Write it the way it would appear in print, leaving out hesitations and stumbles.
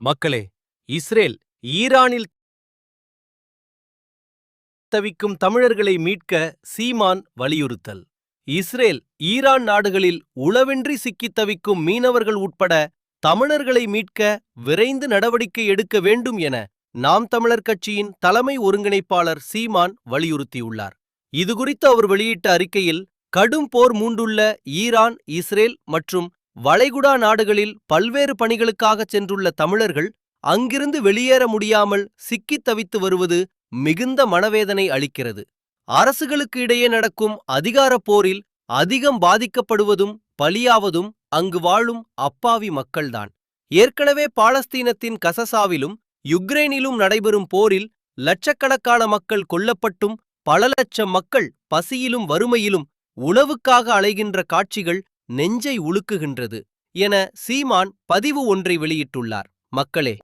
மக்களே, இஸ்ரேல் ஈரானில் தவிக்கும் தமிழர்களை மீட்க சீமான் வலியுறுத்தல். இஸ்ரேல் ஈரான் நாடுகளில் உளவின்றி சிக்கித் தவிக்கும் மீனவர்கள் உட்பட தமிழர்களை மீட்க விரைந்து நடவடிக்கை எடுக்க வேண்டும் என நாம் தமிழர் கட்சியின் தலைமை ஒருங்கிணைப்பாளர் சீமான் வலியுறுத்தியுள்ளார். இதுகுறித்து அவர் வெளியிட்ட அறிக்கையில், கடும் போர் மூண்டுள்ள ஈரான், இஸ்ரேல் மற்றும் வளைகுடா நாடுகளில் பல்வேறு பணிகளுக்காக சென்றுள்ள தமிழர்கள் அங்கிருந்து வெளியேற முடியாமல் சிக்கித் தவித்து வருவது மிகுந்த மனவேதனை அளிக்கிறது. அரசுகளுக்கு இடையே நடக்கும் அதிகாரப் போரில் அதிகம் பாதிக்கப்படுவதும் பலியாவதும் அங்கு வாழும் அப்பாவி மக்கள்தான். ஏற்கனவே பாலஸ்தீனத்தின் கசசாவிலும் யுக்ரைனிலும் நடைபெறும் போரில் லட்சக்கணக்கான மக்கள் கொல்லப்பட்டும் பல லட்சம் மக்கள் பசியிலும் வறுமையிலும் உணவுக்காக அலைகின்ற காட்சிகள் நெஞ்சை உலுக்குகின்றது என சீமான் பதிவு ஒன்றை வெளியிட்டுள்ளார். மக்களே,